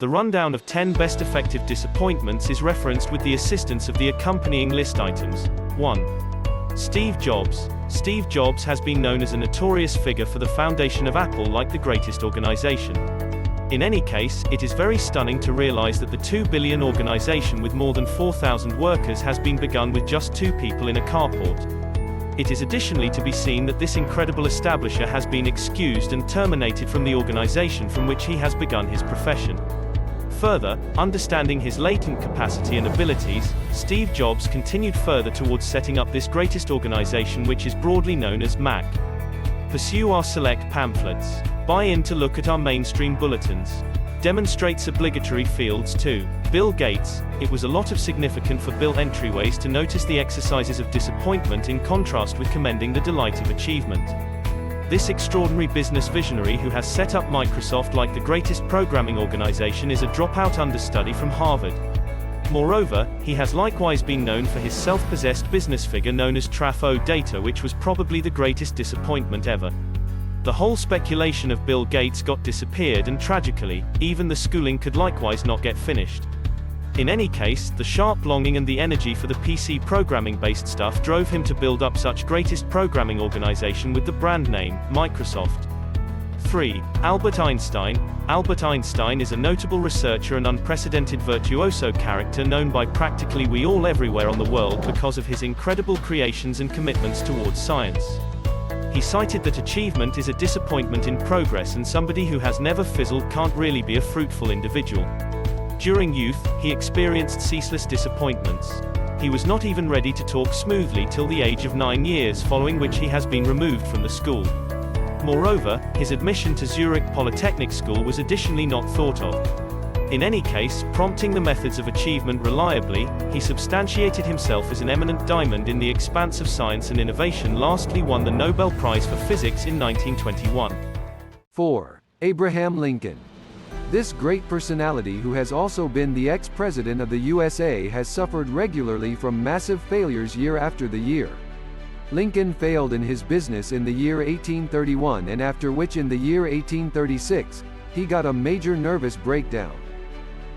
The rundown of 10 best effective disappointments is referenced with the assistance of the accompanying list items. 1. Steve Jobs. Steve Jobs has been known as a notorious figure for the foundation of Apple, like the greatest organization. In any case, it is very stunning to realize that the 2 billion organization with more than 4,000 workers has been begun with just 2 people in a carport. It is additionally to be seen that this incredible establisher has been excused and terminated from the organization from which he has begun his profession. Further, understanding his latent capacity and abilities, Steve Jobs continued further towards setting up this greatest organization, which is broadly known as Mac. Pursue our select pamphlets. Buy in to look at our mainstream bulletins. Demonstrates obligatory fields too. Bill Gates. It was a lot of significant for Bill entryways to notice the exercises of disappointment in contrast with commending the delight of achievement. This extraordinary business visionary who has set up Microsoft like the greatest programming organization is a dropout understudy from Harvard. Moreover, he has likewise been known for his self-possessed business figure known as Trafo Data, which was probably the greatest disappointment ever. The whole speculation of Bill Gates got disappeared, and tragically, even the schooling could likewise not get finished. In any case, the sharp longing and the energy for the PC programming-based stuff drove him to build up such greatest programming organization with the brand name, Microsoft. 3. Albert Einstein. Albert Einstein is a notable researcher and unprecedented virtuoso character known by practically we all everywhere on the world because of his incredible creations and commitments towards science. He cited that achievement is a disappointment in progress, and somebody who has never fizzled can't really be a fruitful individual. During youth, he experienced ceaseless disappointments. He was not even ready to talk smoothly till the age of 9 years, following which he has been removed from the school. Moreover, his admission to Zurich Polytechnic School was additionally not thought of. In any case, prompting the methods of achievement reliably, he substantiated himself as an eminent diamond in the expanse of science and innovation, lastly won the Nobel Prize for Physics in 1921. 4. Abraham Lincoln. This great personality, who has also been the ex-president of the USA, has suffered regularly from massive failures year after the year. Lincoln failed in his business in the year 1831, and after which in the year 1836, he got a major nervous breakdown.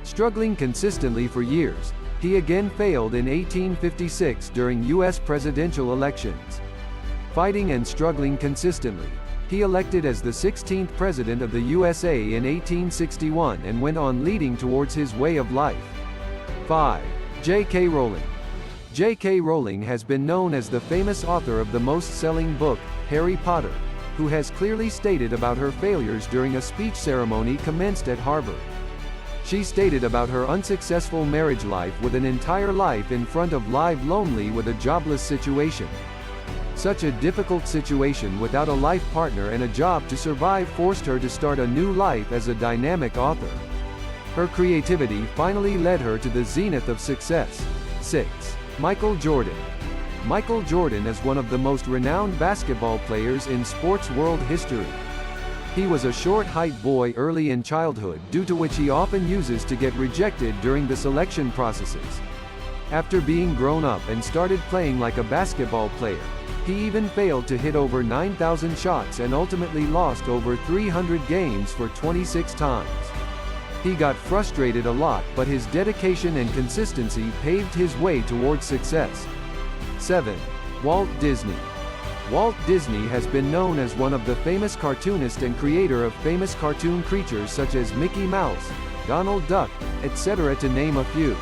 Struggling consistently for years, he again failed in 1856 during U.S. presidential elections. Fighting and struggling consistently, he elected as the 16th President of the USA in 1861 and went on leading towards his way of life. 5. J.K. Rowling. J.K. Rowling has been known as the famous author of the most-selling book, Harry Potter, who has clearly stated about her failures during a speech ceremony commenced at Harvard. She stated about her unsuccessful marriage life with an entire life in front of live lonely with a jobless situation. Such a difficult situation without a life partner and a job to survive forced her to start a new life as a dynamic author. Her creativity finally led her to the zenith of success. 6. Michael Jordan. Michael Jordan is one of the most renowned basketball players in sports world history. He was a short-height boy early in childhood, due to which he often uses to get rejected during the selection processes. After being grown up and started playing like a basketball player, he even failed to hit over 9,000 shots and ultimately lost over 300 games for 26 times. He got frustrated a lot, but his dedication and consistency paved his way towards success. 7. Walt Disney. Walt Disney has been known as one of the famous cartoonists and creator of famous cartoon creatures such as Mickey Mouse, Donald Duck, etc., to name a few.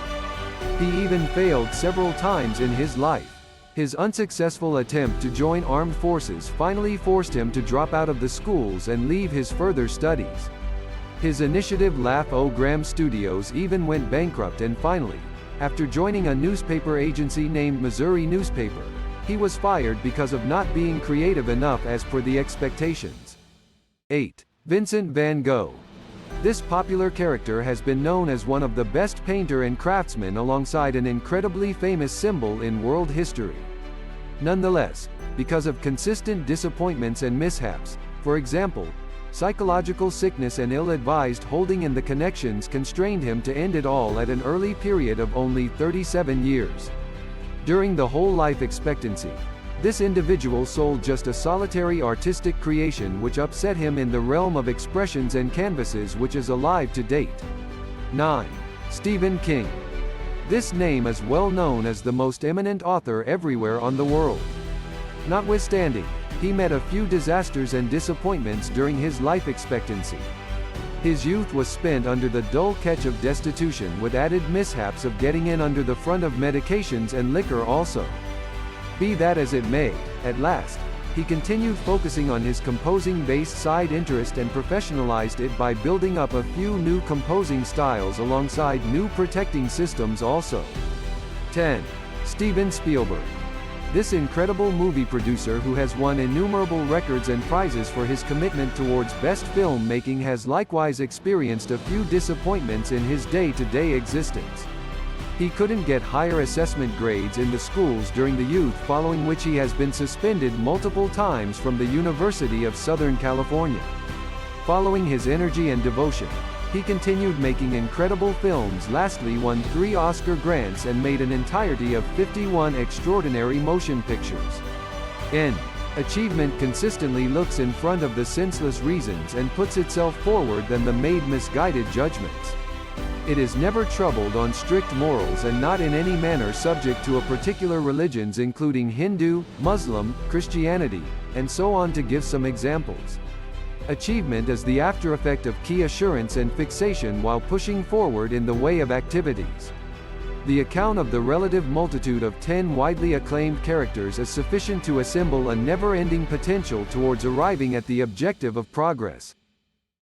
He even failed several times in his life. His unsuccessful attempt to join armed forces finally forced him to drop out of the schools and leave his further studies. His initiative Laugh-O-Gram Studios even went bankrupt, and finally, after joining a newspaper agency named Missouri Newspaper, he was fired because of not being creative enough as per the expectations. 8. Vincent van Gogh. This popular character has been known as one of the best painter and craftsmen alongside an incredibly famous symbol in world history. Nonetheless, because of consistent disappointments and mishaps, for example, psychological sickness and ill-advised holding in the connections constrained him to end it all at an early period of only 37 years. During the whole life expectancy, this individual sold just a solitary artistic creation which upset him in the realm of expressions and canvases, which is alive to date. 9. Stephen King. This name is well known as the most eminent author everywhere on the world. Notwithstanding, he met a few disasters and disappointments during his life expectancy. His youth was spent under the dull catch of destitution with added mishaps of getting in under the front of medications and liquor also. Be that as it may, at last, he continued focusing on his composing-based side interest and professionalized it by building up a few new composing styles alongside new protecting systems also. 10. Steven Spielberg. This incredible movie producer who has won innumerable records and prizes for his commitment towards best filmmaking has likewise experienced a few disappointments in his day-to-day existence. He couldn't get higher assessment grades in the schools during the youth, following which he has been suspended multiple times from the University of Southern California. Following his energy and devotion, he continued making incredible films, lastly won 3 Oscar grants and made an entirety of 51 extraordinary motion pictures. N. Achievement consistently looks in front of the senseless reasons and puts itself forward than the made misguided judgments. It is never troubled on strict morals and not in any manner subject to a particular religions including Hindu, Muslim, Christianity, and so on, to give some examples. Achievement is the aftereffect of key assurance and fixation while pushing forward in the way of activities. The account of the relative multitude of 10 widely acclaimed characters is sufficient to assemble a never-ending potential towards arriving at the objective of progress.